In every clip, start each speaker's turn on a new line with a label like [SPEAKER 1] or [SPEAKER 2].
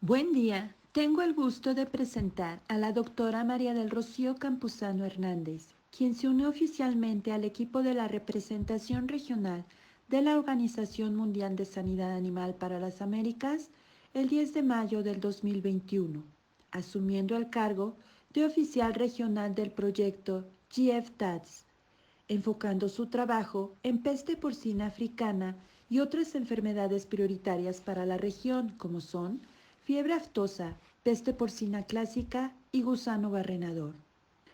[SPEAKER 1] Buen día. Tengo el gusto de presentar a la doctora María del Rocío Campuzano Hernández, quien se unió oficialmente al equipo de la representación regional de la Organización Mundial de Sanidad Animal para las Américas el 10 de mayo del 2021, asumiendo el cargo de oficial regional del proyecto GFTADS, enfocando su trabajo en peste porcina africana y otras enfermedades prioritarias para la región, como son fiebre aftosa, peste porcina clásica y gusano barrenador.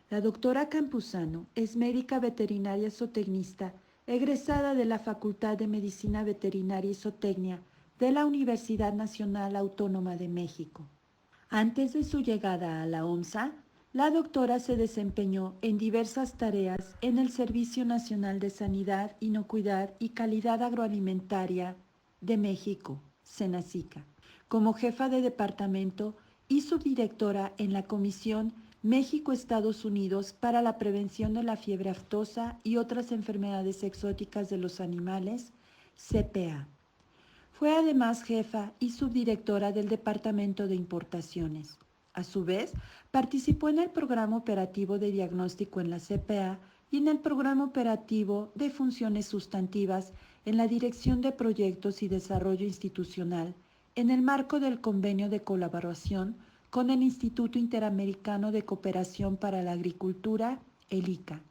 [SPEAKER 1] La doctora Campuzano es médica veterinaria zootecnista, egresada de la Facultad de Medicina Veterinaria y Zootecnia de la Universidad Nacional Autónoma de México. Antes de su llegada a la OMSA, la doctora se desempeñó en diversas tareas en el Servicio Nacional de Sanidad, Inocuidad y Calidad Agroalimentaria de México, SENASICA, como jefa de departamento y subdirectora en la Comisión México-Estados Unidos para la Prevención de la Fiebre Aftosa y otras enfermedades exóticas de los animales, CPA. Fue además jefa y subdirectora del Departamento de Importaciones. A su vez, participó en el Programa Operativo de Diagnóstico en la CPA y en el Programa Operativo de Funciones Sustantivas en la Dirección de Proyectos y Desarrollo Institucional, en el marco del Convenio de Colaboración con el Instituto Interamericano de Cooperación para la Agricultura, el ICA.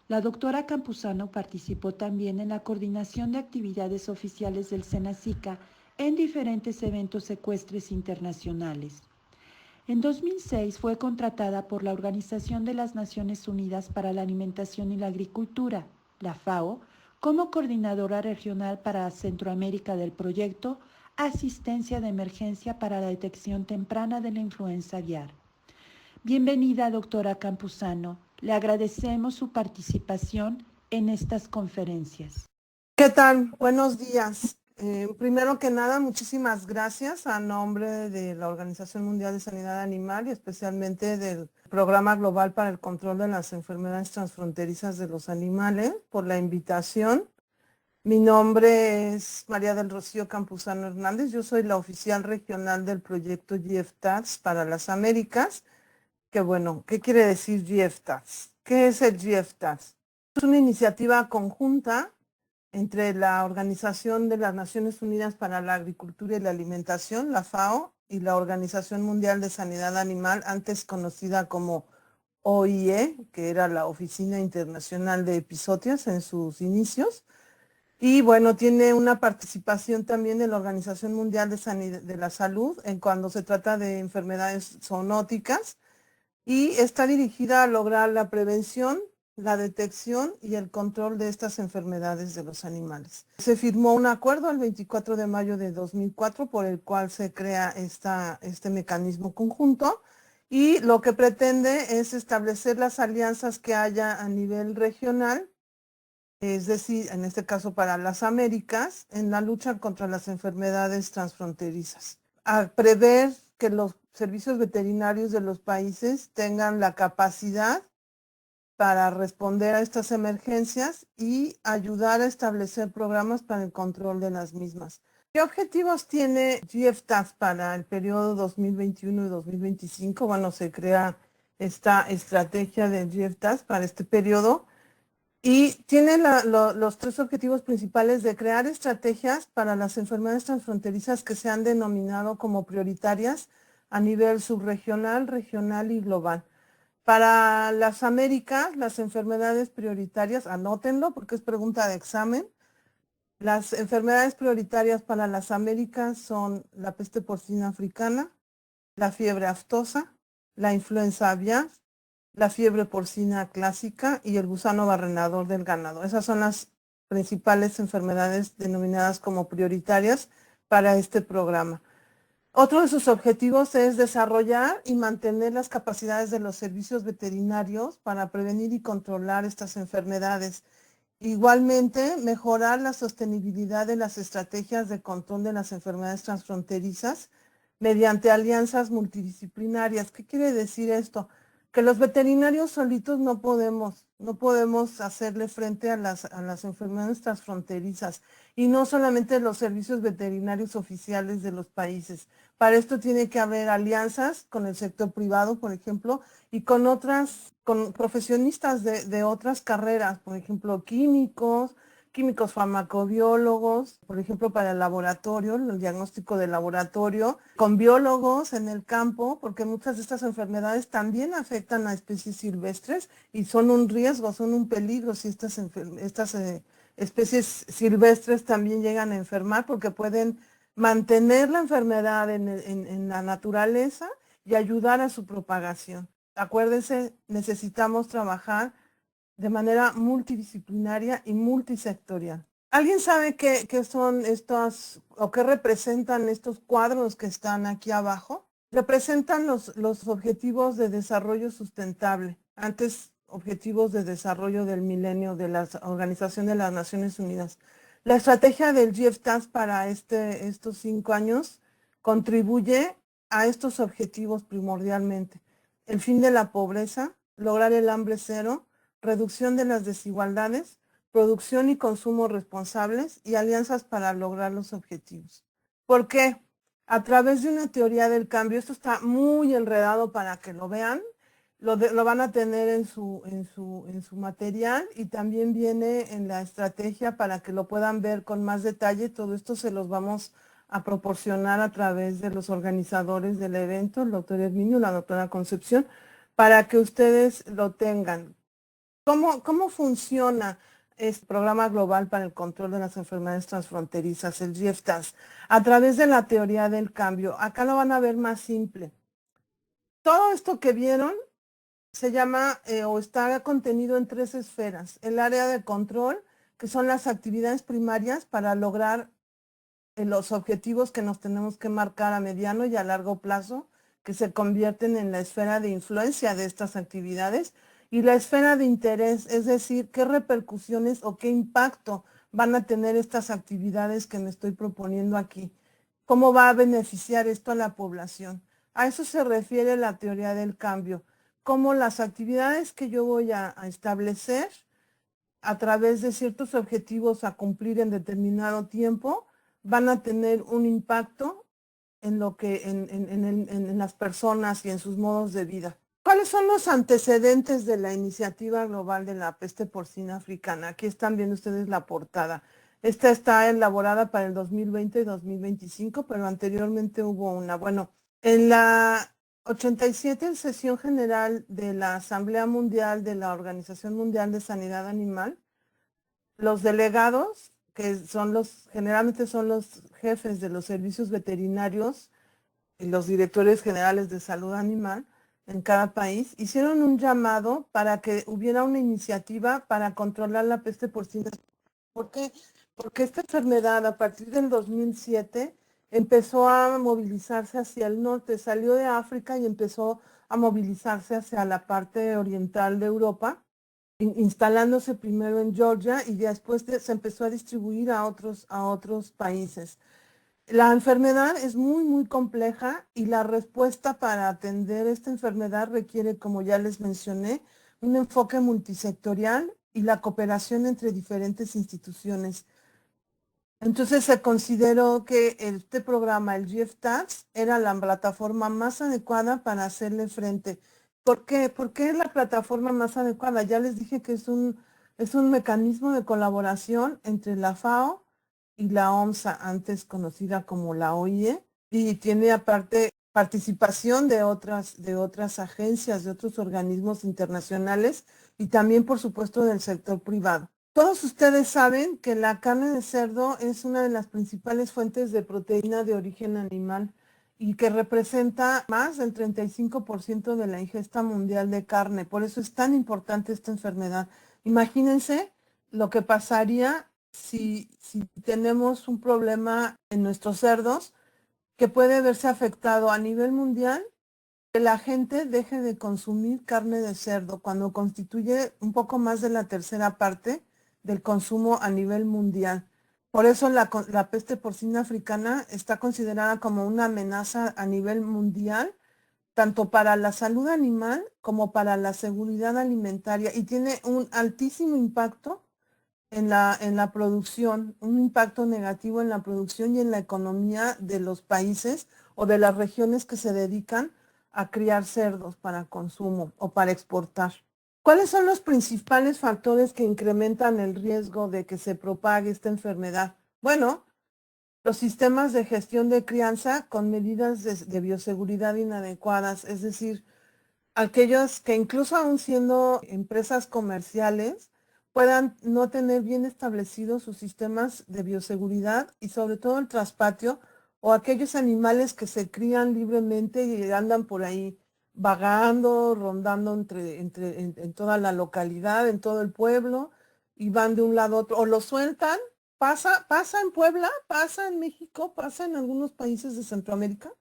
[SPEAKER 1] La doctora Campuzano participó también en la coordinación de actividades oficiales del SENASICA en diferentes eventos ecuestres internacionales. En 2006 fue contratada por la Organización de las Naciones Unidas para la Alimentación y la Agricultura, la FAO, como coordinadora regional para Centroamérica del proyecto Asistencia de Emergencia para la Detección Temprana de la Influenza aviar. Bienvenida, doctora Campuzano. Le agradecemos su participación en estas conferencias.
[SPEAKER 2] ¿Qué tal? Buenos días. Primero que nada, muchísimas gracias a nombre de la Organización Mundial de Sanidad Animal y especialmente del Programa Global para el Control de las Enfermedades Transfronterizas de los Animales por la invitación. Mi nombre es María del Rocío Campuzano Hernández. Yo soy la oficial regional del proyecto GFTADS para las Américas. Que bueno, ¿qué quiere decir GFTADS? ¿Qué es el GFTADS? Es una iniciativa conjunta entre la Organización de las Naciones Unidas para la Agricultura y la Alimentación, la FAO, y la Organización Mundial de Sanidad Animal, antes conocida como OIE, que era la Oficina Internacional de Epizootias en sus inicios. Y bueno, tiene una participación también de la Organización Mundial de la Salud en cuando se trata de enfermedades zoonóticas, y está dirigida a lograr la prevención, la detección y el control de estas enfermedades de los animales. Se firmó un acuerdo el 24 de mayo de 2004 por el cual se crea este mecanismo conjunto, y lo que pretende es establecer las alianzas que haya a nivel regional, es decir, en este caso para las Américas, en la lucha contra las enfermedades transfronterizas. A prever que los servicios veterinarios de los países tengan la capacidad para responder a estas emergencias y ayudar a establecer programas para el control de las mismas. ¿Qué objetivos tiene GFTADS para el periodo 2021 y 2025? Bueno, se crea esta estrategia de GFTADS para este periodo y tiene los tres objetivos principales de crear estrategias para las enfermedades transfronterizas que se han denominado como prioritarias a nivel subregional, regional y global. Para las Américas, las enfermedades prioritarias, anótenlo porque es pregunta de examen. Las enfermedades prioritarias para las Américas son la peste porcina africana, la fiebre aftosa, la influenza aviar, la fiebre porcina clásica y el gusano barrenador del ganado. Esas son las principales enfermedades denominadas como prioritarias para este programa. Otro de sus objetivos es desarrollar y mantener las capacidades de los servicios veterinarios para prevenir y controlar estas enfermedades. Igualmente, mejorar la sostenibilidad de las estrategias de control de las enfermedades transfronterizas mediante alianzas multidisciplinarias. ¿Qué quiere decir esto? que los veterinarios solitos no podemos hacerle frente a las enfermedades transfronterizas y no solamente los servicios veterinarios oficiales de los países. Para esto tiene que haber alianzas con el sector privado, por ejemplo, y con profesionistas de otras carreras, por ejemplo, químicos farmacobiólogos, por ejemplo, para el laboratorio, el diagnóstico de laboratorio, con biólogos en el campo, porque muchas de estas enfermedades también afectan a especies silvestres y son un riesgo, son un peligro si estas especies silvestres también llegan a enfermar, porque pueden mantener la enfermedad en la naturaleza y ayudar a su propagación. Acuérdense, necesitamos trabajar de manera multidisciplinaria y multisectorial. ¿Alguien sabe qué son estos o qué representan estos cuadros que están aquí abajo? Representan los objetivos de desarrollo sustentable, antes objetivos de desarrollo del milenio de la Organización de las Naciones Unidas. La estrategia del GFTAS para estos 5 años contribuye a estos objetivos primordialmente. El fin de la pobreza, lograr el hambre cero, reducción de las desigualdades, producción y consumo responsables y alianzas para lograr los objetivos. ¿Por qué? A través de una teoría del cambio, esto está muy enredado para que lo vean, lo van a tener en su material y también viene en la estrategia para que lo puedan ver con más detalle. Todo esto se los vamos a proporcionar a través de los organizadores del evento, el doctor Herminio, la doctora Concepción, para que ustedes lo tengan. ¿Cómo funciona este programa global para el control de las enfermedades transfronterizas, el GFTAS? A través de la teoría del cambio. Acá lo van a ver más simple. Todo esto que vieron se llama o está contenido en 3 esferas. El área de control, que son las actividades primarias para lograr los objetivos que nos tenemos que marcar a mediano y a largo plazo, que se convierten en la esfera de influencia de estas actividades, y la esfera de interés, es decir, qué repercusiones o qué impacto van a tener estas actividades que me estoy proponiendo aquí. ¿Cómo va a beneficiar esto a la población? A eso se refiere la teoría del cambio. Cómo las actividades que yo voy a establecer a través de ciertos objetivos a cumplir en determinado tiempo van a tener un impacto en las personas y en sus modos de vida. ¿Cuáles son los antecedentes de la iniciativa global de la peste porcina africana? Aquí están viendo ustedes la portada. Esta está elaborada para el 2020 y 2025, pero anteriormente hubo una. Bueno, en la 87 sesión general de la Asamblea Mundial de la Organización Mundial de Sanidad Animal, los delegados, que generalmente son los jefes de los servicios veterinarios y los directores generales de salud animal en cada país, hicieron un llamado para que hubiera una iniciativa para controlar la peste porcina. ¿Por qué? Porque esta enfermedad a partir del 2007 empezó a movilizarse hacia el norte, salió de África y empezó a movilizarse hacia la parte oriental de Europa, instalándose primero en Georgia y después se empezó a distribuir a otros países. La enfermedad es muy compleja y la respuesta para atender esta enfermedad requiere, como ya les mencioné, un enfoque multisectorial y la cooperación entre diferentes instituciones. Entonces se consideró que este programa, el GFTAS, era la plataforma más adecuada para hacerle frente. ¿Por qué? ¿Por qué es la plataforma más adecuada? Ya les dije que es un mecanismo de colaboración entre la FAO y la OMSA, antes conocida como la OIE, y tiene aparte participación de otras agencias, de otros organismos internacionales y también, por supuesto, del sector privado. Todos ustedes saben que la carne de cerdo es una de las principales fuentes de proteína de origen animal y que representa más del 35% de la ingesta mundial de carne. Por eso es tan importante esta enfermedad. Imagínense lo que pasaría si tenemos un problema en nuestros cerdos que puede verse afectado a nivel mundial, que la gente deje de consumir carne de cerdo cuando constituye un poco más de la tercera parte del consumo a nivel mundial. Por eso la peste porcina africana está considerada como una amenaza a nivel mundial tanto para la salud animal como para la seguridad alimentaria y tiene un altísimo impacto en la producción, un impacto negativo en la producción y en la economía de los países o de las regiones que se dedican a criar cerdos para consumo o para exportar. ¿Cuáles son los principales factores que incrementan el riesgo de que se propague esta enfermedad? Bueno, los sistemas de gestión de crianza con medidas de bioseguridad inadecuadas, es decir, aquellos que incluso aún siendo empresas comerciales puedan no tener bien establecidos sus sistemas de bioseguridad y sobre todo el traspatio o aquellos animales que se crían libremente y andan por ahí vagando, rondando en toda la localidad, en todo el pueblo y van de un lado a otro o lo sueltan. Pasa en Puebla, pasa en México, pasa en algunos países de Centroamérica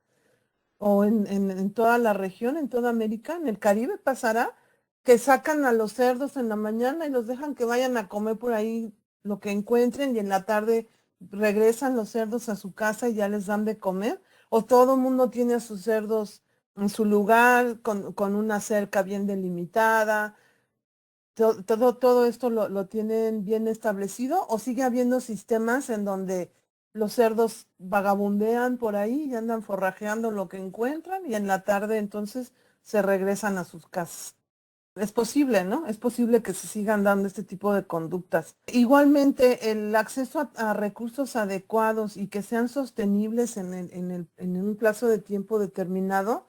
[SPEAKER 2] o en toda la región, en toda América, en el Caribe pasará, que sacan a los cerdos en la mañana y los dejan que vayan a comer por ahí lo que encuentren y en la tarde regresan los cerdos a su casa y ya les dan de comer, o todo el mundo tiene a sus cerdos en su lugar con una cerca bien delimitada. Todo esto lo tienen bien establecido o sigue habiendo sistemas en donde los cerdos vagabundean por ahí y andan forrajeando lo que encuentran y en la tarde entonces se regresan a sus casas. Es posible, ¿no? Es posible que se sigan dando este tipo de conductas. Igualmente, el acceso a recursos adecuados y que sean sostenibles en un plazo de tiempo determinado,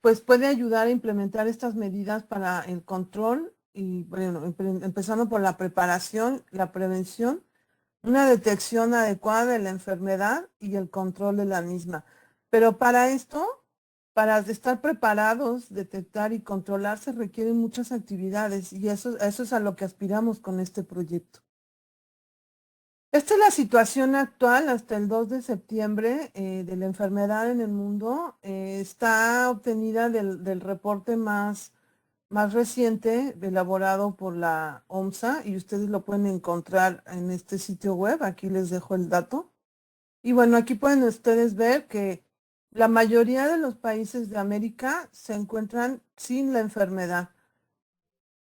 [SPEAKER 2] pues puede ayudar a implementar estas medidas para el control y, bueno, empezando por la preparación, la prevención, una detección adecuada de la enfermedad y el control de la misma. Pero para esto, para estar preparados, detectar y controlar, se requieren muchas actividades y eso es a lo que aspiramos con este proyecto. Esta es la situación actual hasta el 2 de septiembre de la enfermedad en el mundo. Está obtenida del reporte más reciente elaborado por la OMSA y ustedes lo pueden encontrar en este sitio web. Aquí les dejo el dato. Y bueno, aquí pueden ustedes ver que la mayoría de los países de América se encuentran sin la enfermedad.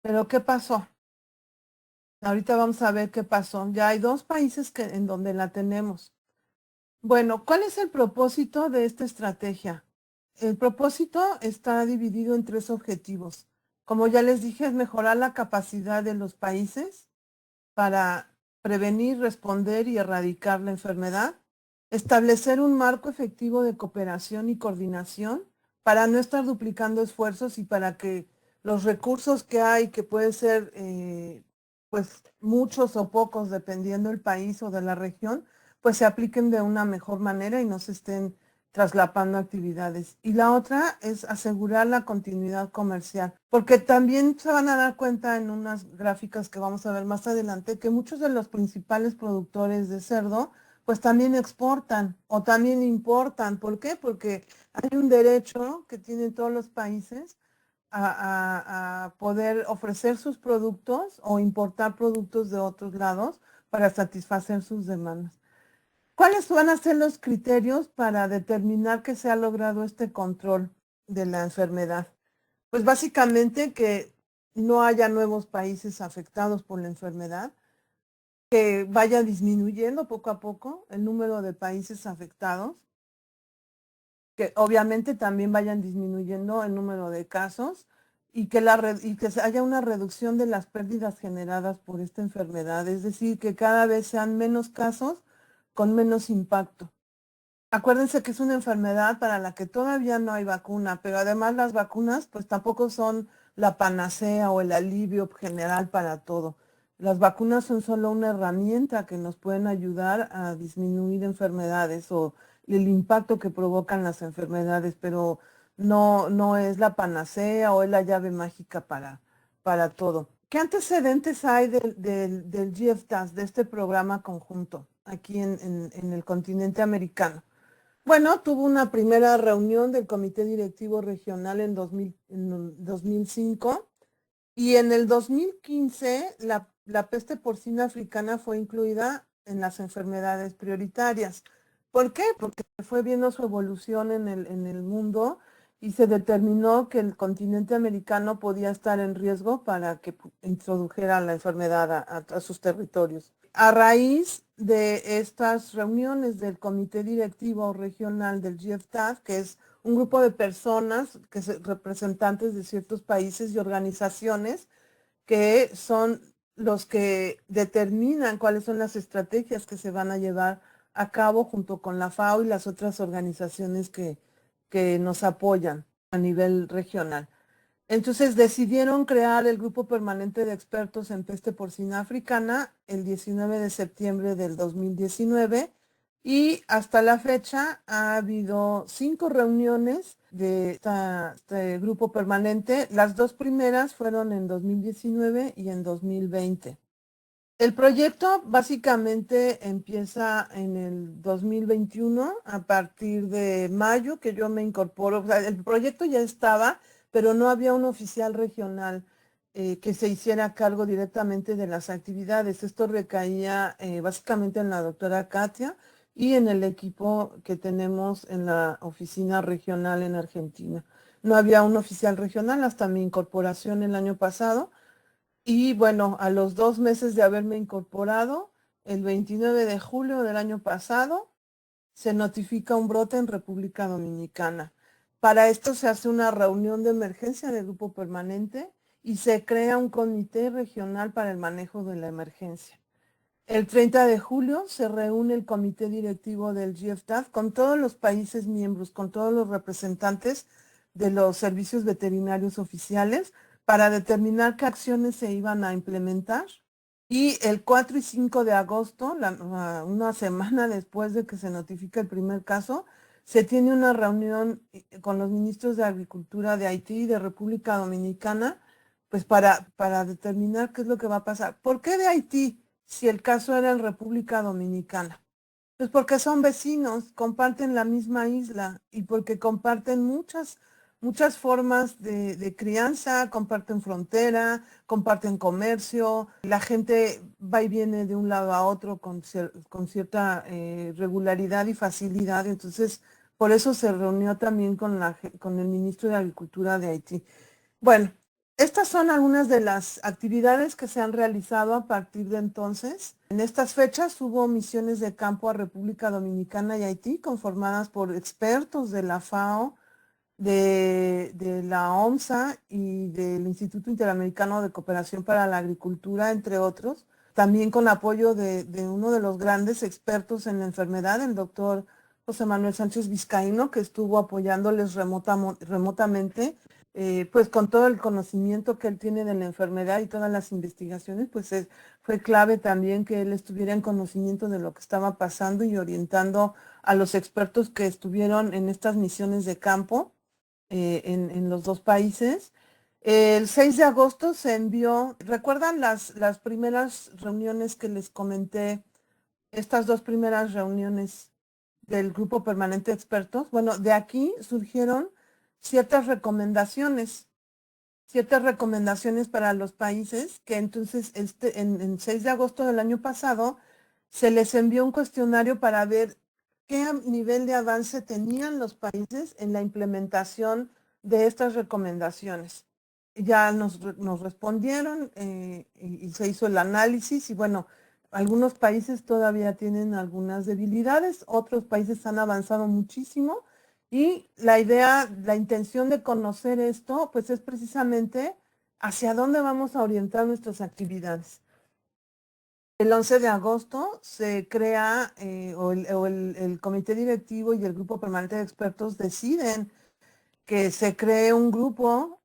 [SPEAKER 2] Pero ¿qué pasó? Ahorita vamos a ver qué pasó. Ya hay 2 países en donde la tenemos. Bueno, ¿cuál es el propósito de esta estrategia? El propósito está dividido en 3 objetivos. Como ya les dije, es mejorar la capacidad de los países para prevenir, responder y erradicar la enfermedad, establecer un marco efectivo de cooperación y coordinación para no estar duplicando esfuerzos y para que los recursos que hay, que puede ser pues muchos o pocos dependiendo del país o de la región, pues se apliquen de una mejor manera y no se estén traslapando actividades. Y la otra es asegurar la continuidad comercial, porque también se van a dar cuenta en unas gráficas que vamos a ver más adelante que muchos de los principales productores de cerdo pues también exportan o también importan. ¿Por qué? Porque hay un derecho que tienen todos los países a poder ofrecer sus productos o importar productos de otros lados para satisfacer sus demandas. ¿Cuáles van a ser los criterios para determinar que se ha logrado este control de la enfermedad? Pues básicamente que no haya nuevos países afectados por la enfermedad, que vaya disminuyendo poco a poco el número de países afectados, que obviamente también vayan disminuyendo el número de casos y que haya una reducción de las pérdidas generadas por esta enfermedad, es decir, que cada vez sean menos casos con menos impacto. Acuérdense que es una enfermedad para la que todavía no hay vacuna, pero además las vacunas pues tampoco son la panacea o el alivio general para todo. Las vacunas son solo una herramienta que nos pueden ayudar a disminuir enfermedades o el impacto que provocan las enfermedades, pero no es la panacea o es la llave mágica para todo. ¿Qué antecedentes hay del GFTAS, de este programa conjunto aquí en el continente americano? Bueno, tuvo una primera reunión del Comité Directivo Regional en 2005 y en el 2015 la peste porcina africana fue incluida en las enfermedades prioritarias. ¿Por qué? Porque fue viendo su evolución en el mundo y se determinó que el continente americano podía estar en riesgo para que introdujera la enfermedad a sus territorios. A raíz de estas reuniones del Comité Directivo Regional del GFTAF, que es un grupo de personas, representantes de ciertos países y organizaciones, que son los que determinan cuáles son las estrategias que se van a llevar a cabo junto con la FAO y las otras organizaciones que nos apoyan a nivel regional. Entonces decidieron crear el Grupo Permanente de Expertos en Peste Porcina Africana el 19 de septiembre del 2019 y hasta la fecha ha habido 5 reuniones de este grupo permanente. Las 2 primeras fueron en 2019 y en 2020. El proyecto básicamente empieza en el 2021 a partir de mayo que yo me incorporo. O sea, el proyecto ya estaba, pero no había un oficial regional que se hiciera cargo directamente de las actividades. Esto recaía básicamente en la doctora Katia y en el equipo que tenemos en la oficina regional en Argentina. No había un oficial regional hasta mi incorporación el año pasado. Y bueno, a los 2 meses de haberme incorporado, el 29 de julio del año pasado, se notifica un brote en República Dominicana. Para esto se hace una reunión de emergencia del grupo permanente y se crea un comité regional para el manejo de la emergencia. El 30 de julio se reúne el comité directivo del GFTAF con todos los países miembros, con todos los representantes de los servicios veterinarios oficiales para determinar qué acciones se iban a implementar. Y el 4 y 5 de agosto, una semana después de que se notifica el primer caso, se tiene una reunión con los ministros de Agricultura de Haití y de República Dominicana, pues para determinar qué es lo que va a pasar. ¿Por qué de Haití si el caso era en República Dominicana? Pues porque son vecinos, comparten la misma isla y porque comparten muchas formas de crianza, comparten frontera, comparten comercio, la gente va y viene de un lado a otro con cierta regularidad y facilidad. Entonces, por eso se reunió también con el ministro de Agricultura de Haití. Bueno, estas son algunas de las actividades que se han realizado a partir de entonces. En estas fechas hubo misiones de campo a República Dominicana y Haití conformadas por expertos de la FAO, de la OMSA y del Instituto Interamericano de Cooperación para la Agricultura, entre otros. También con apoyo de uno de los grandes expertos en la enfermedad, el doctor José Manuel Sánchez Vizcaíno, que estuvo apoyándoles remotamente. Pues con todo el conocimiento que él tiene de la enfermedad y todas las investigaciones, pues fue clave también que él estuviera en conocimiento de lo que estaba pasando y orientando a los expertos que estuvieron en estas misiones de campo en los 2 países. El 6 de agosto se envió, ¿recuerdan las primeras reuniones que les comenté? Estas 2 primeras reuniones del Grupo Permanente de Expertos. Bueno, de aquí surgieron ciertas recomendaciones para los países que entonces en 6 de agosto del año pasado se les envió un cuestionario para ver qué nivel de avance tenían los países en la implementación de estas recomendaciones. Ya nos respondieron y se hizo el análisis y bueno, algunos países todavía tienen algunas debilidades, otros países han avanzado muchísimo y la intención de conocer esto, pues es precisamente hacia dónde vamos a orientar nuestras actividades. El 11 de agosto se crea, el comité directivo y el grupo permanente de expertos deciden que se cree un grupo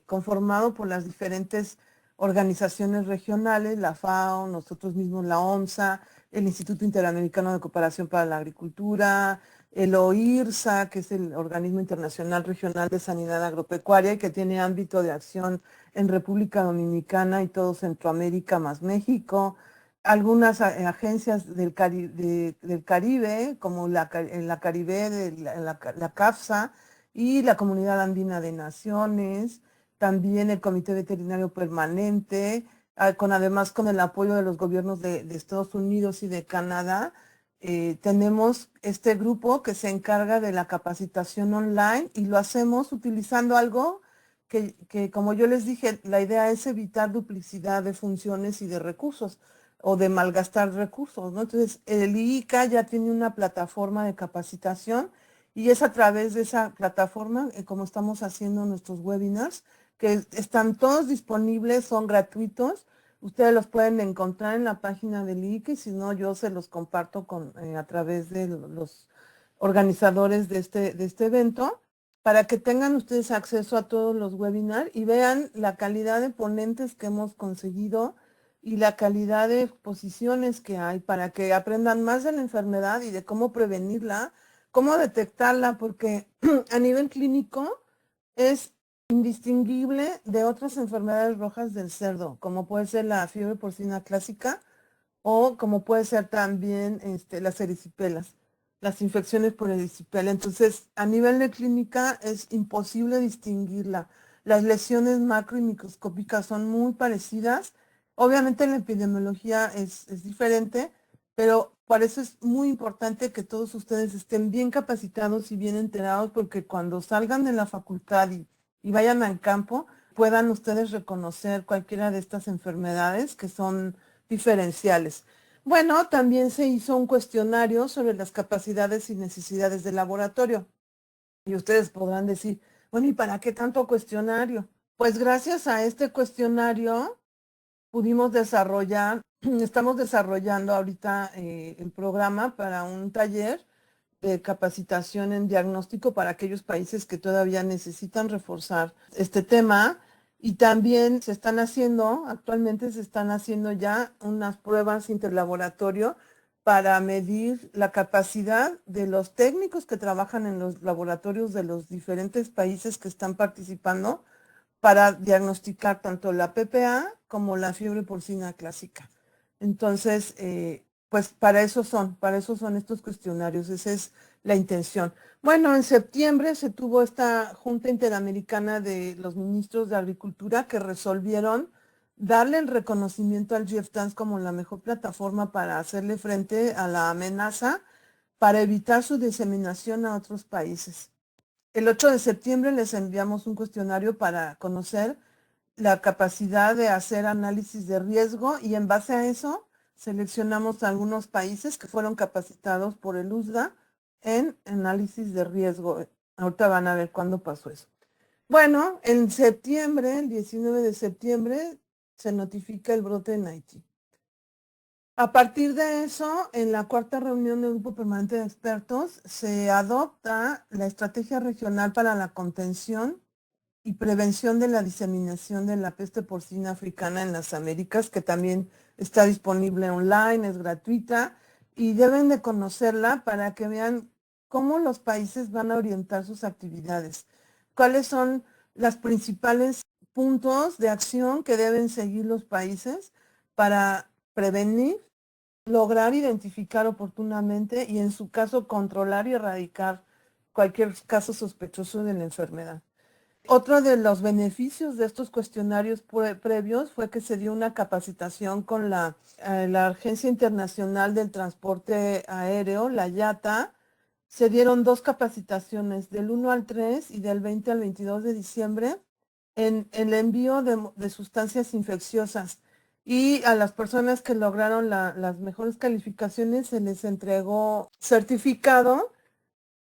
[SPEAKER 2] conformado por las diferentes organizaciones regionales, la FAO, nosotros mismos, la OMSA, el Instituto Interamericano de Cooperación para la Agricultura, el OIRSA, que es el Organismo Internacional Regional de Sanidad Agropecuaria y que tiene ámbito de acción en República Dominicana y todo Centroamérica más México, algunas agencias del Caribe, como la Caribe, la CAFSA y la Comunidad Andina de Naciones, también el Comité Veterinario Permanente, además con el apoyo de los gobiernos de Estados Unidos y de Canadá, tenemos este grupo que se encarga de la capacitación online y lo hacemos utilizando algo que, como yo les dije, la idea es evitar duplicidad de funciones y de recursos o de malgastar recursos, ¿no? Entonces, el IICA ya tiene una plataforma de capacitación y es a través de esa plataforma, como estamos haciendo nuestros webinars, que están todos disponibles, son gratuitos. Ustedes los pueden encontrar en la página del IICA y si no, yo se los comparto a través de los organizadores de este evento para que tengan ustedes acceso a todos los webinars y vean la calidad de ponentes que hemos conseguido y la calidad de exposiciones que hay para que aprendan más de la enfermedad y de cómo prevenirla, cómo detectarla, porque a nivel clínico es indistinguible de otras enfermedades rojas del cerdo, como puede ser la fiebre porcina clásica o como puede ser también las ericipelas, las infecciones por erisipela. Entonces, a nivel de clínica es imposible distinguirla. Las lesiones macro y microscópicas son muy parecidas. Obviamente la epidemiología es diferente, pero por eso es muy importante que todos ustedes estén bien capacitados y bien enterados, porque cuando salgan de la facultad y vayan al campo, puedan ustedes reconocer cualquiera de estas enfermedades que son diferenciales. Bueno, también se hizo un cuestionario sobre las capacidades y necesidades del laboratorio. Y ustedes podrán decir, bueno, ¿y para qué tanto cuestionario? Pues gracias a este cuestionario pudimos desarrollar, estamos desarrollando ahorita el programa para un taller de capacitación en diagnóstico para aquellos países que todavía necesitan reforzar este tema. Y también actualmente se están haciendo ya unas pruebas interlaboratorio para medir la capacidad de los técnicos que trabajan en los laboratorios de los diferentes países que están participando para diagnosticar tanto la PPA como la fiebre porcina clásica. Entonces, pues para eso son estos cuestionarios, esa es la intención. Bueno, en septiembre se tuvo esta Junta Interamericana de los Ministros de Agricultura que resolvieron darle el reconocimiento al GFDANS como la mejor plataforma para hacerle frente a la amenaza para evitar su diseminación a otros países. El 8 de septiembre les enviamos un cuestionario para conocer la capacidad de hacer análisis de riesgo y en base a eso seleccionamos algunos países que fueron capacitados por el USDA en análisis de riesgo. Ahorita van a ver cuándo pasó eso. Bueno, en septiembre, el 19 de septiembre, se notifica el brote en Haití. A partir de eso, en la cuarta reunión del Grupo Permanente de Expertos, se adopta la Estrategia Regional para la Contención y Prevención de la Diseminación de la Peste Porcina Africana en las Américas, que también está disponible online, es gratuita, y deben de conocerla para que vean cómo los países van a orientar sus actividades, cuáles son los principales puntos de acción que deben seguir los países para prevenir, lograr identificar oportunamente y en su caso controlar y erradicar cualquier caso sospechoso de la enfermedad. Otro de los beneficios de estos cuestionarios previos fue que se dio una capacitación con la Agencia Internacional del Transporte Aéreo, la IATA. Se dieron 2 capacitaciones, del 1 al 3 y del 20 al 22 de diciembre, en el envío de sustancias infecciosas. Y a las personas que lograron las mejores calificaciones se les entregó certificado,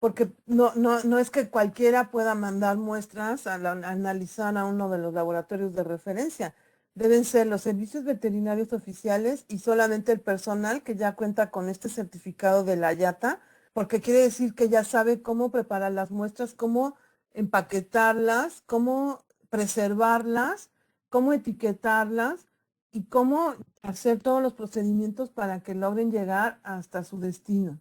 [SPEAKER 2] porque no es que cualquiera pueda mandar muestras a analizar a uno de los laboratorios de referencia. Deben ser los servicios veterinarios oficiales y solamente el personal que ya cuenta con este certificado de la IATA, porque quiere decir que ya sabe cómo preparar las muestras, cómo empaquetarlas, cómo preservarlas, cómo etiquetarlas y cómo hacer todos los procedimientos para que logren llegar hasta su destino.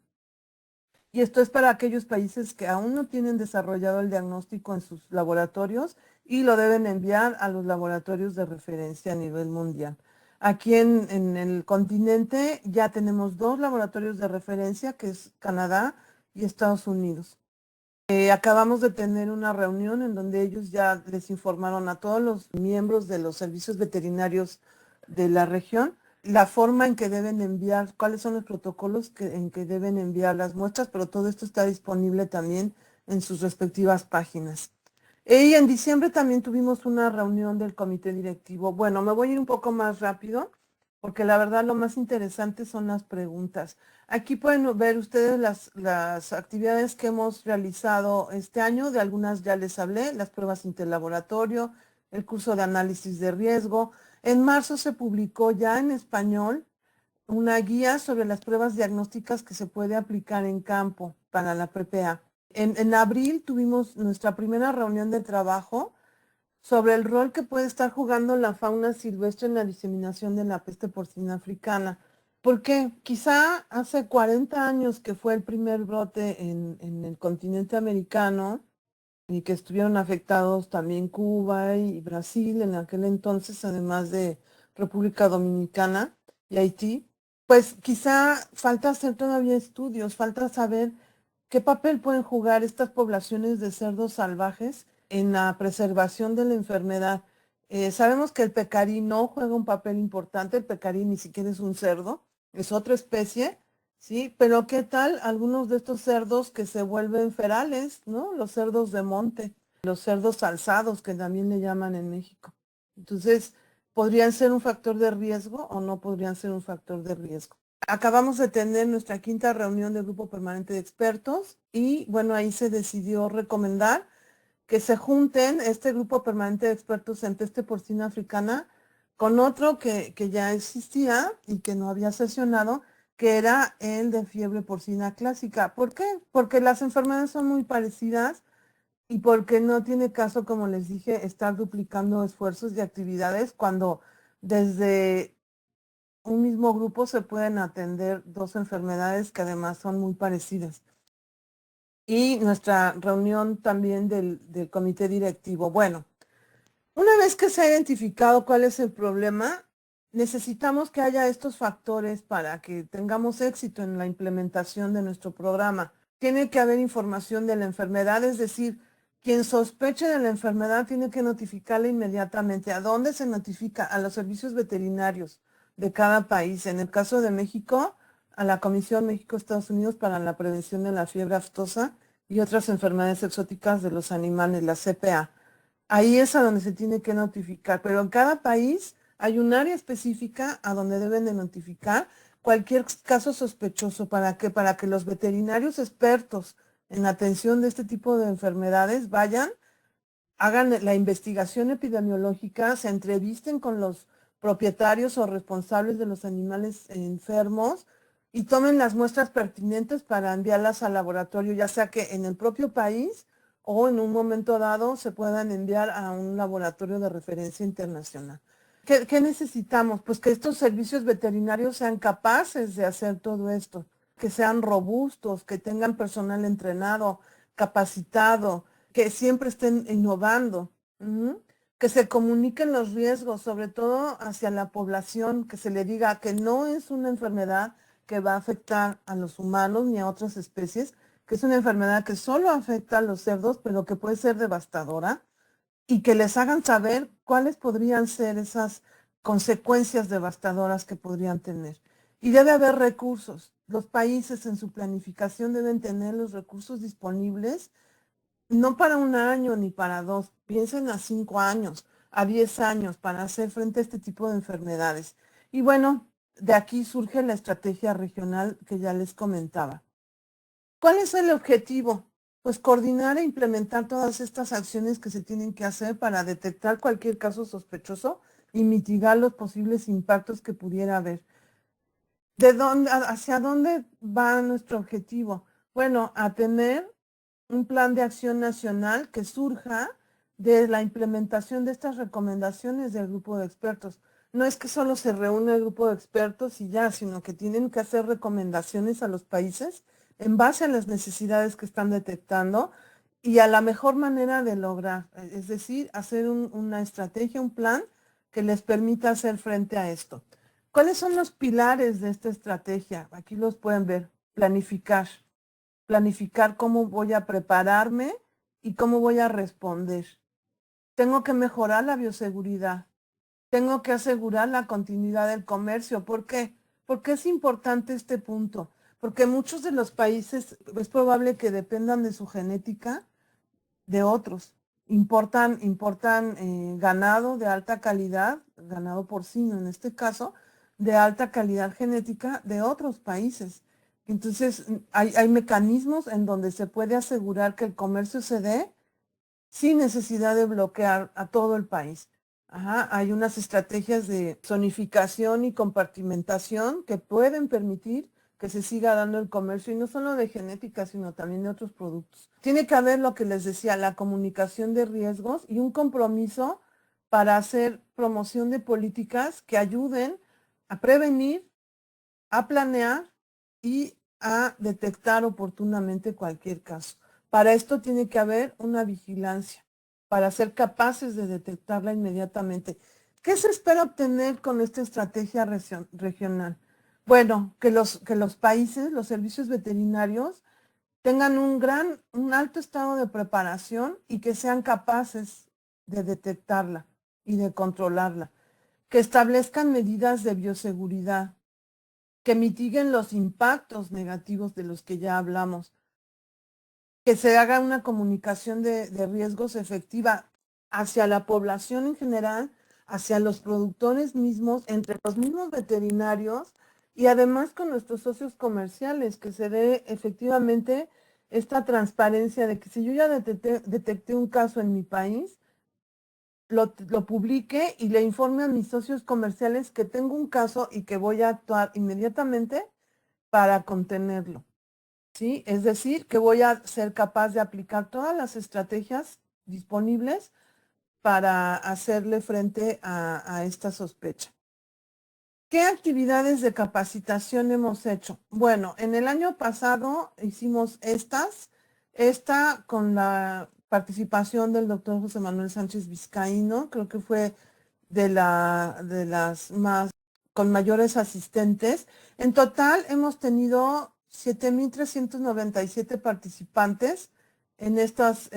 [SPEAKER 2] Y esto es para aquellos países que aún no tienen desarrollado el diagnóstico en sus laboratorios y lo deben enviar a los laboratorios de referencia a nivel mundial. Aquí en el continente ya tenemos 2 laboratorios de referencia, que es Canadá y Estados Unidos. Acabamos de tener una reunión en donde ellos ya les informaron a todos los miembros de los servicios veterinarios de la región la forma en que deben enviar, cuáles son los protocolos en que deben enviar las muestras, pero todo esto está disponible también en sus respectivas páginas. Y en diciembre también tuvimos una reunión del comité directivo. Bueno, me voy a ir un poco más rápido, porque la verdad lo más interesante son las preguntas. Aquí pueden ver ustedes las actividades que hemos realizado este año. De algunas ya les hablé, las pruebas interlaboratorio, el curso de análisis de riesgo. En marzo se publicó ya en español una guía sobre las pruebas diagnósticas que se puede aplicar en campo para la PPA. En abril tuvimos nuestra primera reunión de trabajo sobre el rol que puede estar jugando la fauna silvestre en la diseminación de la peste porcina africana. Porque quizá hace 40 años que fue el primer brote en el continente americano y que estuvieron afectados también Cuba y Brasil en aquel entonces, además de República Dominicana y Haití, pues quizá falta hacer todavía estudios, falta saber qué papel pueden jugar estas poblaciones de cerdos salvajes en la preservación de la enfermedad. Sabemos que el pecarí no juega un papel importante, el pecarí ni siquiera es un cerdo, es otra especie, ¿sí? Pero ¿qué tal algunos de estos cerdos que se vuelven ferales, ¿no? Los cerdos de monte, los cerdos alzados, que también le llaman en México. Entonces, ¿podrían ser un factor de riesgo o no podrían ser un factor de riesgo? Acabamos de tener nuestra quinta reunión del Grupo Permanente de Expertos y, bueno, ahí se decidió recomendar que se junten este Grupo Permanente de Expertos en peste porcina africana con otro que ya existía y que no había sesionado, que era el de fiebre porcina clásica. ¿Por qué? Porque las enfermedades son muy parecidas y porque no tiene caso, como les dije, estar duplicando esfuerzos y actividades cuando desde un mismo grupo se pueden atender dos enfermedades que además son muy parecidas. Y nuestra reunión también del comité directivo. Bueno, una vez que se ha identificado cuál es el problema, necesitamos que haya estos factores para que tengamos éxito en la implementación de nuestro programa. Tiene que haber información de la enfermedad, es decir, quien sospeche de la enfermedad tiene que notificarla inmediatamente. ¿A dónde se notifica? A los servicios veterinarios de cada país. En el caso de México, a la Comisión México-Estados Unidos para la Prevención de la Fiebre Aftosa y otras enfermedades exóticas de los animales, la CPA. Ahí es a donde se tiene que notificar, pero en cada país hay un área específica a donde deben de notificar cualquier caso sospechoso. ¿Para qué? Para que los veterinarios expertos en la atención de este tipo de enfermedades vayan, hagan la investigación epidemiológica, se entrevisten con los propietarios o responsables de los animales enfermos y tomen las muestras pertinentes para enviarlas al laboratorio, ya sea que en el propio país o en un momento dado se puedan enviar a un laboratorio de referencia internacional. ¿Qué necesitamos? Pues que estos servicios veterinarios sean capaces de hacer todo esto, que sean robustos, que tengan personal entrenado, capacitado, que siempre estén innovando, que se comuniquen los riesgos, sobre todo hacia la población, que se le diga que no es una enfermedad que va a afectar a los humanos ni a otras especies, que es una enfermedad que solo afecta a los cerdos, pero que puede ser devastadora, y que les hagan saber cuáles podrían ser esas consecuencias devastadoras que podrían tener. Y debe haber recursos. Los países en su planificación deben tener los recursos disponibles, no para un año ni para dos, piensen a 5 años, a 10 años para hacer frente a este tipo de enfermedades. Y bueno, de aquí surge la estrategia regional que ya les comentaba. ¿Cuál es el objetivo? Pues coordinar e implementar todas estas acciones que se tienen que hacer para detectar cualquier caso sospechoso y mitigar los posibles impactos que pudiera haber. ¿Hacia dónde va nuestro objetivo? Bueno, a tener un plan de acción nacional que surja de la implementación de estas recomendaciones del grupo de expertos. No es que solo se reúne el grupo de expertos y ya, sino que tienen que hacer recomendaciones a los países en base a las necesidades que están detectando y a la mejor manera de lograr, es decir, hacer una estrategia, un plan que les permita hacer frente a esto. ¿Cuáles son los pilares de esta estrategia? Aquí los pueden ver. Planificar cómo voy a prepararme y cómo voy a responder. Tengo que mejorar la bioseguridad. tengo que asegurar la continuidad del comercio. ¿Por qué? Porque es importante este punto. Porque muchos de los países es probable que dependan de su genética de otros. Importan ganado de alta calidad, ganado porcino en este caso, de alta calidad genética de otros países. Entonces, hay mecanismos en donde se puede asegurar que el comercio se dé sin necesidad de bloquear a todo el país. Ajá, hay unas estrategias de zonificación y compartimentación que pueden permitir que se siga dando el comercio, y no solo de genética, sino también de otros productos. Tiene que haber lo que les decía, la comunicación de riesgos y un compromiso para hacer promoción de políticas que ayuden a prevenir, a planear y a detectar oportunamente cualquier caso. Para esto tiene que haber una vigilancia para ser capaces de detectarla inmediatamente. ¿Qué se espera obtener con esta estrategia regional? Bueno, que los países, los servicios veterinarios, tengan un alto estado de preparación y que sean capaces de detectarla y de controlarla. Que establezcan medidas de bioseguridad, que mitiguen los impactos negativos de los que ya hablamos, que se haga una comunicación de riesgos efectiva hacia la población en general, hacia los productores mismos, entre los mismos veterinarios y además con nuestros socios comerciales, que se dé efectivamente esta transparencia de que si yo ya detecté un caso en mi país, lo publique y le informe a mis socios comerciales que tengo un caso y que voy a actuar inmediatamente para contenerlo, ¿sí? Es decir, que voy a ser capaz de aplicar todas las estrategias disponibles para hacerle frente a esta sospecha. ¿Qué actividades de capacitación hemos hecho? Bueno, en el año pasado hicimos esta con la participación del doctor José Manuel Sánchez Vizcaíno, creo que fue de las más con mayores asistentes. En total hemos tenido 7,397 participantes en estas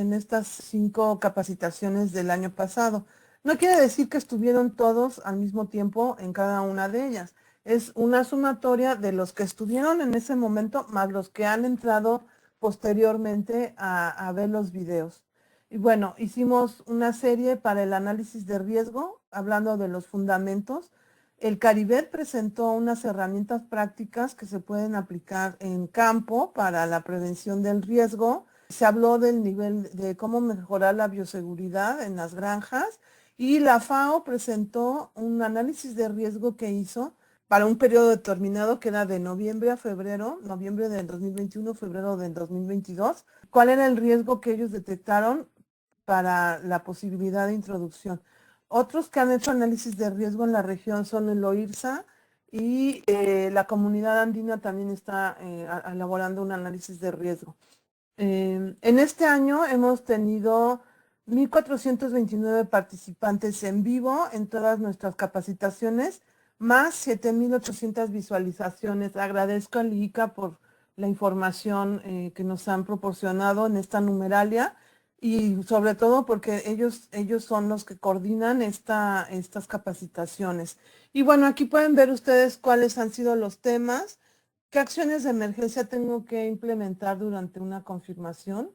[SPEAKER 2] 5 capacitaciones del año pasado. No quiere decir que estuvieron todos al mismo tiempo en cada una de ellas. Es una sumatoria de los que estuvieron en ese momento más los que han entrado posteriormente a ver los videos. Y bueno, hicimos una serie para el análisis de riesgo, hablando de los fundamentos. El Caribet presentó unas herramientas prácticas que se pueden aplicar en campo para la prevención del riesgo. Se habló del nivel de cómo mejorar la bioseguridad en las granjas, y la FAO presentó un análisis de riesgo que hizo para un periodo determinado que era de noviembre a febrero, noviembre del 2021, febrero del 2022. ¿Cuál era el riesgo que ellos detectaron para la posibilidad de introducción? Otros que han hecho análisis de riesgo en la región son el OIRSA, y la comunidad andina también está elaborando un análisis de riesgo. En este año hemos tenido 1,429 participantes en vivo en todas nuestras capacitaciones, más 7,800 visualizaciones. Agradezco al IICA por la información que nos han proporcionado en esta numeralia, y sobre todo porque ellos son los que coordinan estas capacitaciones. Y bueno, aquí pueden ver ustedes cuáles han sido los temas. ¿Qué acciones de emergencia tengo que implementar durante una confirmación?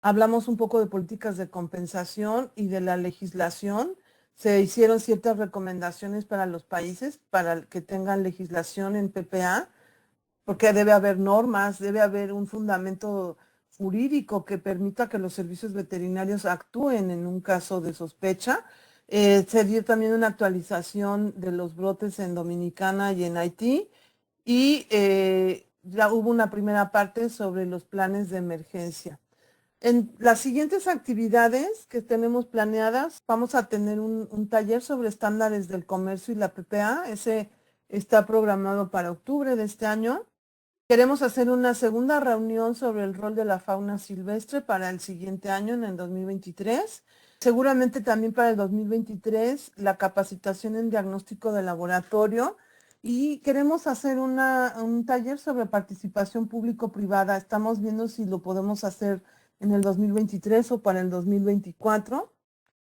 [SPEAKER 2] Hablamos un poco de políticas de compensación y de la legislación. Se hicieron ciertas recomendaciones para los países para que tengan legislación en PPA, porque debe haber normas, debe haber un fundamento jurídico que permita que los servicios veterinarios actúen en un caso de sospecha. Se dio también una actualización de los brotes en Dominicana y en Haití, y ya hubo una primera parte sobre los planes de emergencia. En las siguientes actividades que tenemos planeadas, vamos a tener un taller sobre estándares del comercio y la PPA. Ese está programado para octubre de este año. Queremos hacer una segunda reunión sobre el rol de la fauna silvestre para el siguiente año, en el 2023. Seguramente también para el 2023, la capacitación en diagnóstico de laboratorio. Y queremos hacer un taller sobre participación público-privada. Estamos viendo si lo podemos hacer en el 2023 o para el 2024.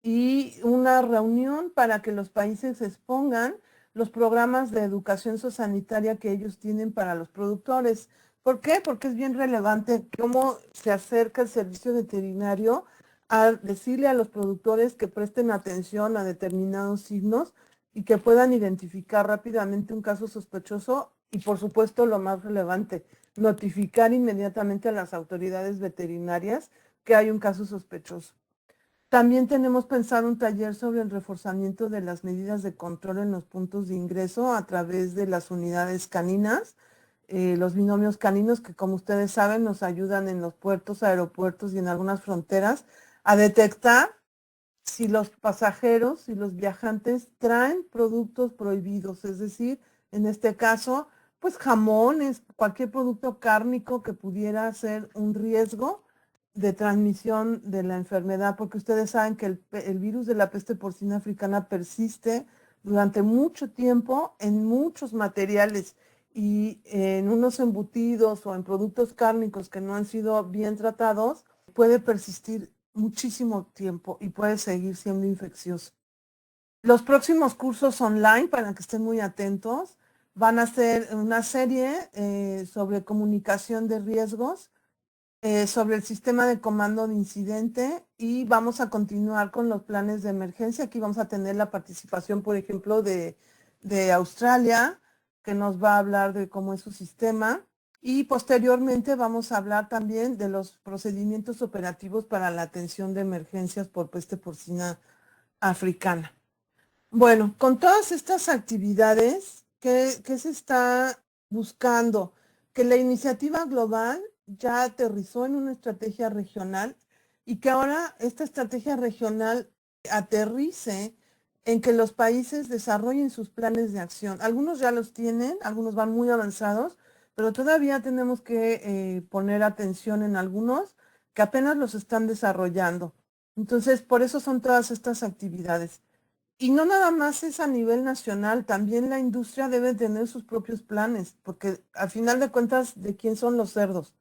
[SPEAKER 2] y una reunión para que los países expongan los programas de educación sociosanitaria que ellos tienen para los productores. ¿Por qué? Porque es bien relevante cómo se acerca el servicio veterinario a decirle a los productores que presten atención a determinados signos y que puedan identificar rápidamente un caso sospechoso y, por supuesto, lo más relevante, notificar inmediatamente a las autoridades veterinarias que hay un caso sospechoso. También tenemos pensado un taller sobre el reforzamiento de las medidas de control en los puntos de ingreso a través de las unidades caninas, los binomios caninos que, como ustedes saben, nos ayudan en los puertos, aeropuertos y en algunas fronteras a detectar si los pasajeros y los viajantes traen productos prohibidos, es decir, en este caso, pues jamones, cualquier producto cárnico que pudiera ser un riesgo de transmisión de la enfermedad, porque ustedes saben que el virus de la peste porcina africana persiste durante mucho tiempo en muchos materiales y en unos embutidos o en productos cárnicos que no han sido bien tratados, puede persistir muchísimo tiempo y puede seguir siendo infeccioso. Los próximos cursos online, para que estén muy atentos, van a ser una serie sobre comunicación de riesgos, sobre el sistema de comando de incidente y vamos a continuar con los planes de emergencia. Aquí vamos a tener la participación, por ejemplo, de Australia, que nos va a hablar de cómo es su sistema. Y posteriormente vamos a hablar también de los procedimientos operativos para la atención de emergencias por peste porcina africana. Bueno, con todas estas actividades, ¿qué se está buscando? Que la iniciativa global ya aterrizó en una estrategia regional y que ahora esta estrategia regional aterrice en que los países desarrollen sus planes de acción. Algunos ya los tienen, algunos van muy avanzados, pero todavía tenemos que poner atención en algunos que apenas los están desarrollando. Entonces, por eso son todas estas actividades. Y no nada más es a nivel nacional, también la industria debe tener sus propios planes, porque al final de cuentas, ¿de quién son los cerdos?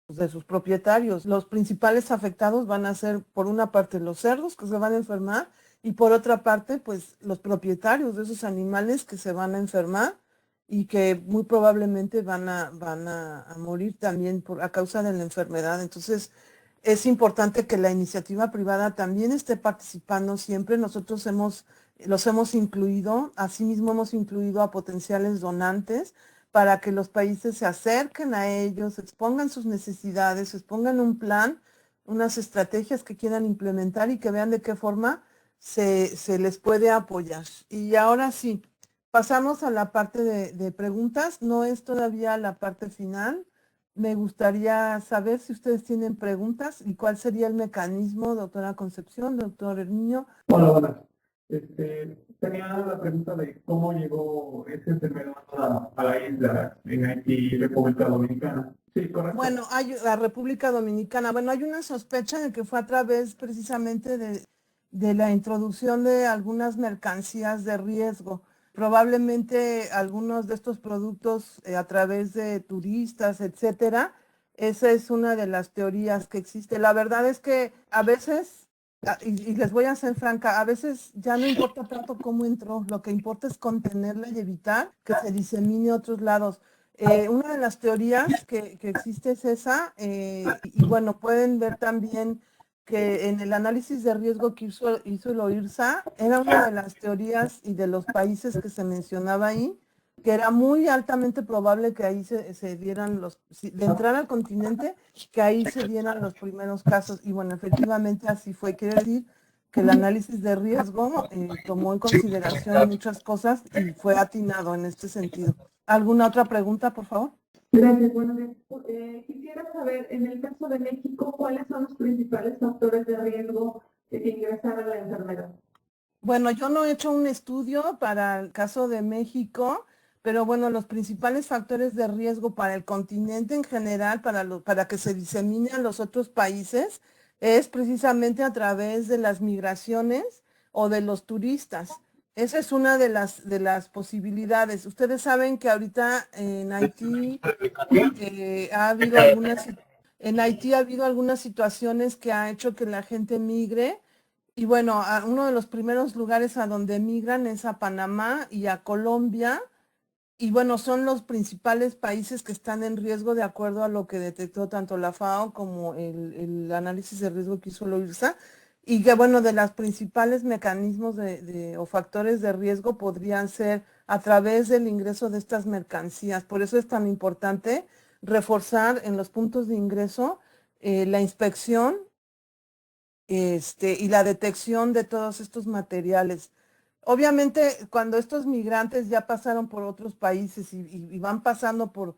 [SPEAKER 2] Pues de sus propietarios. Los principales afectados van a ser, por una parte, los cerdos que se van a enfermar y por otra parte, pues los propietarios de esos animales que se van a enfermar y que muy probablemente van a morir también a causa de la enfermedad. Entonces, es importante que la iniciativa privada también esté participando siempre. Nosotros los hemos incluido, asimismo hemos incluido a potenciales donantes para que los países se acerquen a ellos, expongan sus necesidades, expongan un plan, unas estrategias que quieran implementar y que vean de qué forma se les puede apoyar. Y ahora sí, pasamos a la parte de preguntas. No es todavía la parte final. Me gustaría saber si ustedes tienen preguntas y cuál sería el mecanismo, doctora Concepción, doctor Herminio.
[SPEAKER 3] Hola, buenas. Tenía la pregunta de cómo llegó esta enfermedad a la isla en Haití, República Dominicana. Sí, correcto.
[SPEAKER 2] Bueno, hay la República Dominicana. Bueno, hay una sospecha de que fue a través precisamente de la introducción de algunas mercancías de riesgo. Probablemente algunos de estos productos a través de turistas, etcétera. Esa es una de las teorías que existe. La verdad es que a veces, y les voy a ser franca, a veces ya no importa tanto cómo entró, lo que importa es contenerla y evitar que se disemine a otros lados. Una de las teorías que existe es esa, y bueno, pueden ver también que en el análisis de riesgo que hizo el OIRSA, era una de las teorías y de los países que se mencionaba ahí, que era muy altamente probable que ahí se dieran de entrar al continente, que ahí se dieran los primeros casos. Y bueno, efectivamente así fue. Quiere decir que el análisis de riesgo tomó en consideración muchas cosas y fue atinado en este sentido. ¿Alguna otra pregunta, por favor?
[SPEAKER 3] Gracias. Bueno, quisiera saber, en el caso de México, ¿cuáles son los principales factores de riesgo de que ingresara la enfermedad?
[SPEAKER 2] Bueno, yo no he hecho un estudio para el caso de México, pero bueno, los principales factores de riesgo para el continente en general, para que se disemine a los otros países, es precisamente a través de las migraciones o de los turistas. Esa es una de las posibilidades. Ustedes saben que ahorita en Haití en Haití ha habido algunas situaciones que ha hecho que la gente migre Y bueno, uno de los primeros lugares a donde migran es a Panamá y a Colombia. Y bueno, son los principales países que están en riesgo de acuerdo a lo que detectó tanto la FAO como el análisis de riesgo que hizo la IRSA. Y que bueno, de los principales mecanismos o factores de riesgo podrían ser a través del ingreso de estas mercancías. Por eso es tan importante reforzar en los puntos de ingreso la inspección y la detección de todos estos materiales. Obviamente, cuando estos migrantes ya pasaron por otros países y van pasando por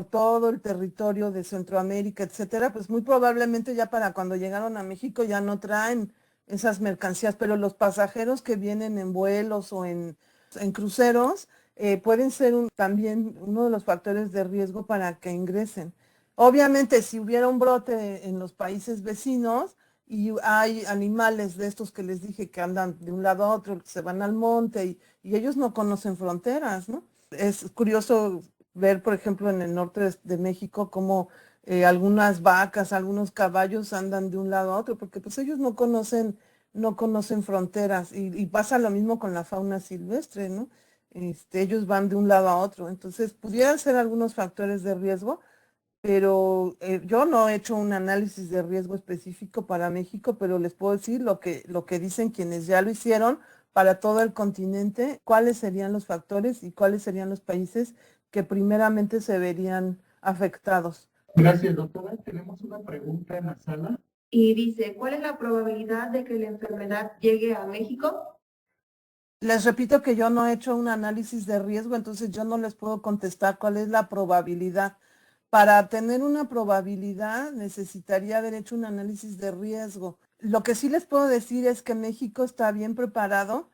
[SPEAKER 2] todo el territorio de Centroamérica, etcétera, pues muy probablemente ya para cuando llegaron a México ya no traen esas mercancías, pero los pasajeros que vienen en vuelos o en cruceros pueden ser también uno de los factores de riesgo para que ingresen. Obviamente, si hubiera un brote en los países vecinos, y hay animales de estos que les dije que andan de un lado a otro, que se van al monte y ellos no conocen fronteras, ¿no? Es curioso ver, por ejemplo, en el norte de México cómo algunas vacas, algunos caballos andan de un lado a otro, porque pues ellos no conocen fronteras y pasa lo mismo con la fauna silvestre, ¿no? Ellos van de un lado a otro, entonces pudieran ser algunos factores de riesgo, pero yo no he hecho un análisis de riesgo específico para México, pero les puedo decir lo que dicen quienes ya lo hicieron para todo el continente, cuáles serían los factores y cuáles serían los países que primeramente se verían afectados.
[SPEAKER 3] Gracias, doctora. Tenemos una pregunta en la sala.
[SPEAKER 4] Y dice, ¿cuál es la probabilidad de que la enfermedad llegue a México?
[SPEAKER 2] Les repito que yo no he hecho un análisis de riesgo, entonces yo no les puedo contestar cuál es la probabilidad. Para tener una probabilidad necesitaría haber hecho un análisis de riesgo. Lo que sí les puedo decir es que México está bien preparado.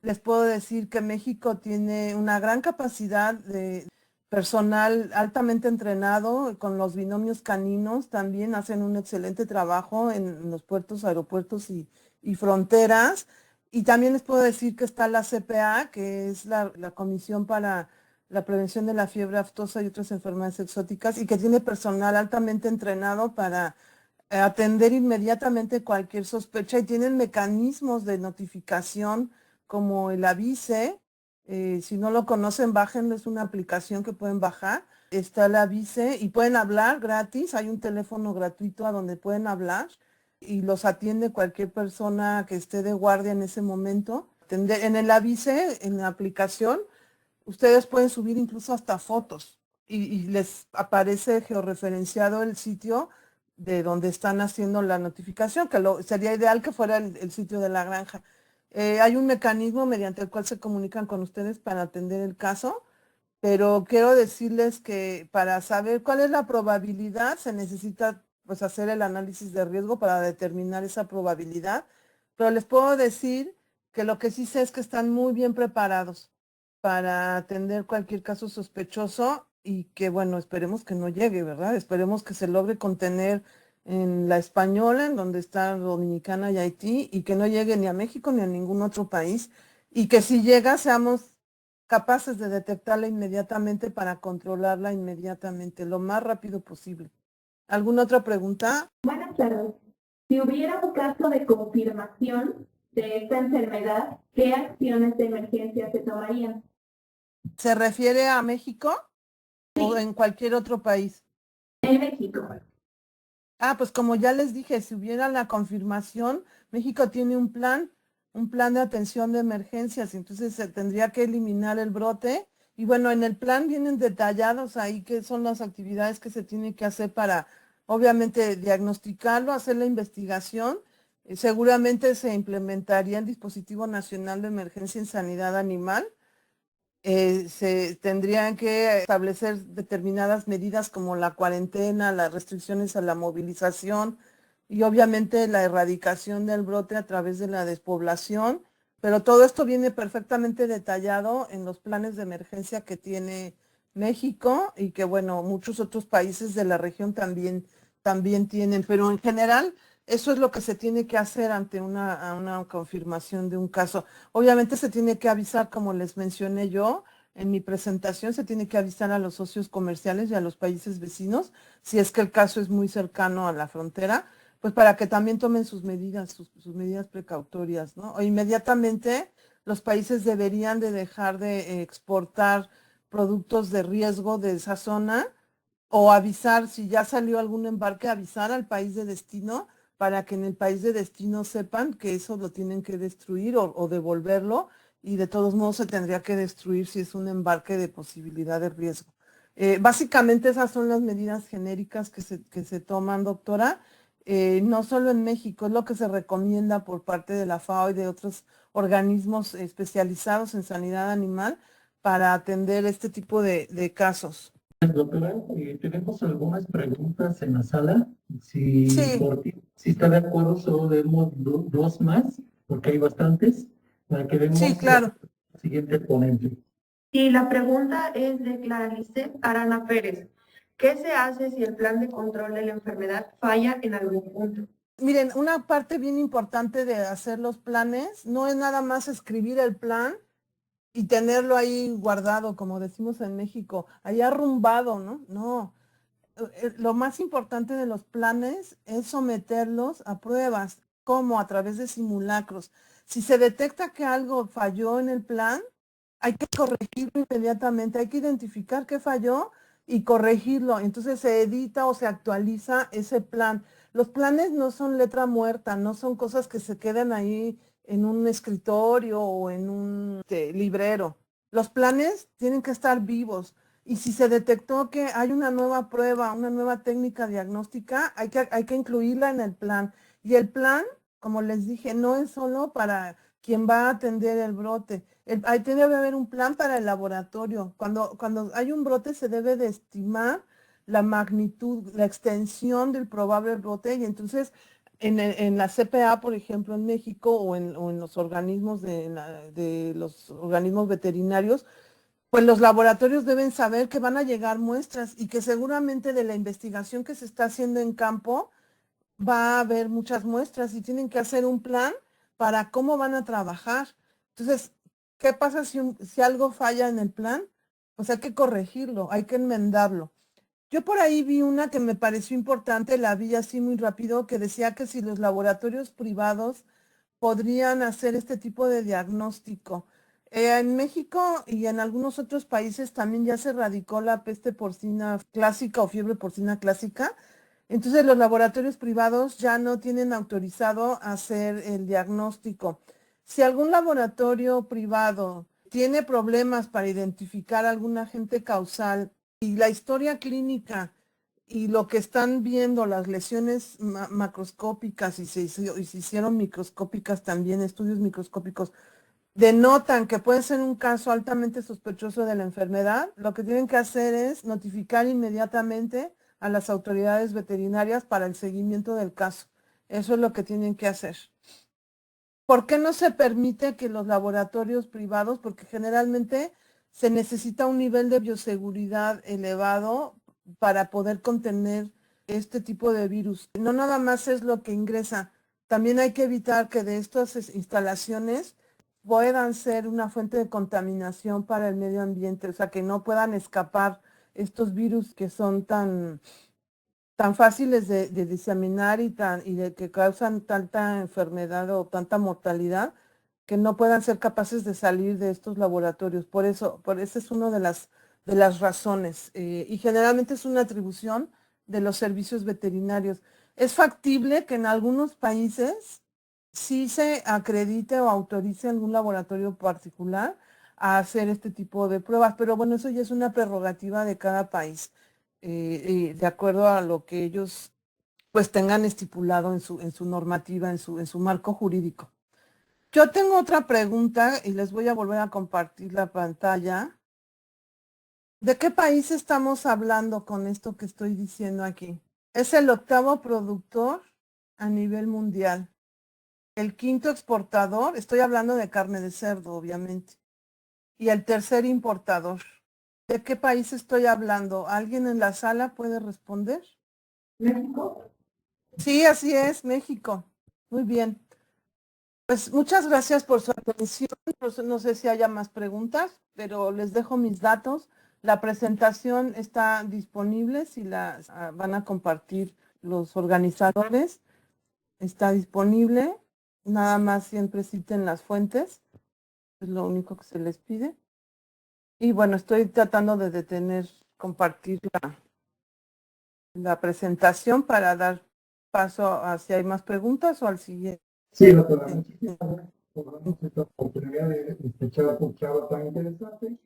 [SPEAKER 2] Les puedo decir que México tiene una gran capacidad de personal altamente entrenado con los binomios caninos. También hacen un excelente trabajo en los puertos, aeropuertos y fronteras. Y también les puedo decir que está la CPA, que es la Comisión para la Prevención de la Fiebre Aftosa y otras enfermedades exóticas, y que tiene personal altamente entrenado para atender inmediatamente cualquier sospecha y tienen mecanismos de notificación como el Avise. Si no lo conocen, bájenlo, es una aplicación que pueden bajar. Está el Avise y pueden hablar gratis, hay un teléfono gratuito a donde pueden hablar y los atiende cualquier persona que esté de guardia en ese momento. En el Avise, en la aplicación, ustedes pueden subir incluso hasta fotos y les aparece georreferenciado el sitio de donde están haciendo la notificación, que sería ideal que fuera el sitio de la granja. Hay un mecanismo mediante el cual se comunican con ustedes para atender el caso, pero quiero decirles que para saber cuál es la probabilidad se necesita pues hacer el análisis de riesgo para determinar esa probabilidad, pero les puedo decir que lo que sí sé es que están muy bien preparados para atender cualquier caso sospechoso y que, bueno, esperemos que no llegue, ¿verdad? Esperemos que se logre contener en la Española, en donde está Dominicana y Haití, y que no llegue ni a México ni a ningún otro país, y que si llega seamos capaces de detectarla inmediatamente para controlarla inmediatamente, lo más rápido posible. ¿Alguna otra pregunta?
[SPEAKER 4] Buenas tardes. Si hubiera un caso de confirmación de esta enfermedad, ¿qué acciones de emergencia se tomarían?
[SPEAKER 2] ¿Se refiere a México o en cualquier otro país?
[SPEAKER 4] En México.
[SPEAKER 2] Pues como ya les dije, si hubiera la confirmación, México tiene un plan de atención de emergencias, entonces se tendría que eliminar el brote. Y bueno, en el plan vienen detallados ahí qué son las actividades que se tienen que hacer para, obviamente, diagnosticarlo, hacer la investigación. Seguramente se implementaría el Dispositivo Nacional de Emergencia en Sanidad Animal. Se tendrían que establecer determinadas medidas como la cuarentena, las restricciones a la movilización y obviamente la erradicación del brote a través de la despoblación, pero todo esto viene perfectamente detallado en los planes de emergencia que tiene México y que, bueno, muchos otros países de la región también tienen, pero en general eso es lo que se tiene que hacer ante una confirmación de un caso. Obviamente se tiene que avisar, como les mencioné yo en mi presentación, se tiene que avisar a los socios comerciales y a los países vecinos, si es que el caso es muy cercano a la frontera, pues para que también tomen sus medidas, sus medidas precautorias, ¿no? O inmediatamente los países deberían de dejar de exportar productos de riesgo de esa zona o avisar, si ya salió algún embarque, avisar al país de destino para que en el país de destino sepan que eso lo tienen que destruir o devolverlo, y de todos modos se tendría que destruir si es un embarque de posibilidad de riesgo. Básicamente esas son las medidas genéricas que se toman, doctora. No solo en México, es lo que se recomienda por parte de la FAO y de otros organismos especializados en sanidad animal para atender este tipo de casos.
[SPEAKER 5] Doctora, tenemos algunas preguntas en la sala. Si,
[SPEAKER 2] Sí,
[SPEAKER 5] si está de acuerdo, solo demos dos más, porque hay bastantes, para que
[SPEAKER 2] sí,
[SPEAKER 5] demos
[SPEAKER 2] claro.
[SPEAKER 5] al siguiente ponente.
[SPEAKER 6] Y la pregunta es de Clara Lisset Arana Pérez. ¿Qué se hace si el plan de control de la enfermedad falla en algún punto?
[SPEAKER 2] Miren, una parte bien importante de hacer los planes no es nada más escribir el plan y tenerlo ahí guardado, como decimos en México, ahí arrumbado, ¿no? No. Lo más importante de los planes es someterlos a pruebas, como a través de simulacros. Si se detecta que algo falló en el plan, hay que corregirlo inmediatamente, hay que identificar qué falló y corregirlo. Entonces se edita o se actualiza ese plan. Los planes no son letra muerta, no son cosas que se quedan ahí en un escritorio o en un librero. Los planes tienen que estar vivos. Y si se detectó que hay una nueva prueba, una nueva técnica diagnóstica, hay que incluirla en el plan. Y el plan, como les dije, no es solo para quien va a atender el brote. Ahí tiene que haber un plan para el laboratorio. Cuando hay un brote se debe de estimar la magnitud, la extensión del probable brote, y entonces en la CPA, por ejemplo, en México o en los organismos de los organismos veterinarios, pues los laboratorios deben saber que van a llegar muestras y que seguramente de la investigación que se está haciendo en campo va a haber muchas muestras y tienen que hacer un plan para cómo van a trabajar. Entonces, ¿qué pasa si algo falla en el plan? Pues hay que corregirlo, hay que enmendarlo. Yo por ahí vi una que me pareció importante, la vi así muy rápido, que decía que si los laboratorios privados podrían hacer este tipo de diagnóstico. En México y en algunos otros países también ya se erradicó la peste porcina clásica o fiebre porcina clásica. Entonces los laboratorios privados ya no tienen autorizado hacer el diagnóstico. Si algún laboratorio privado tiene problemas para identificar algún agente causal y la historia clínica y lo que están viendo, las lesiones macroscópicas y se hicieron microscópicas también, estudios microscópicos, denotan que puede ser un caso altamente sospechoso de la enfermedad, lo que tienen que hacer es notificar inmediatamente a las autoridades veterinarias para el seguimiento del caso. Eso es lo que tienen que hacer. ¿Por qué no se permite que los laboratorios privados? Porque generalmente se necesita un nivel de bioseguridad elevado para poder contener este tipo de virus. No nada más es lo que ingresa, también hay que evitar que de estas instalaciones puedan ser una fuente de contaminación para el medio ambiente, o sea, que no puedan escapar estos virus que son tan fáciles de diseminar y de que causan tanta enfermedad o tanta mortalidad, que no puedan ser capaces de salir de estos laboratorios. Por eso es una de las razones, y generalmente es una atribución de los servicios veterinarios. Es factible que en algunos países sí se acredite o autorice algún laboratorio particular a hacer este tipo de pruebas, pero bueno, eso ya es una prerrogativa de cada país, de acuerdo a lo que ellos pues tengan estipulado en su normativa, en su marco jurídico. Yo tengo otra pregunta y les voy a volver a compartir la pantalla. ¿De qué país estamos hablando con esto que estoy diciendo aquí? Es el 8º productor a nivel mundial. El 5º exportador, estoy hablando de carne de cerdo, obviamente. Y el 3er importador. ¿De qué país estoy hablando? ¿Alguien en la sala puede responder?
[SPEAKER 6] ¿México?
[SPEAKER 2] Sí, así es, México. Muy bien. Pues muchas gracias por su atención. No sé si haya más preguntas, pero les dejo mis datos. La presentación está disponible si la van a compartir los organizadores. está disponible. Nada más siempre citen las fuentes. Es lo único que se les pide. Y bueno, estoy tratando de compartir la presentación para dar paso a si hay más preguntas o al siguiente.
[SPEAKER 3] Sí, doctora, muchísimas gracias por darnos esta oportunidad de escuchar tan interesante.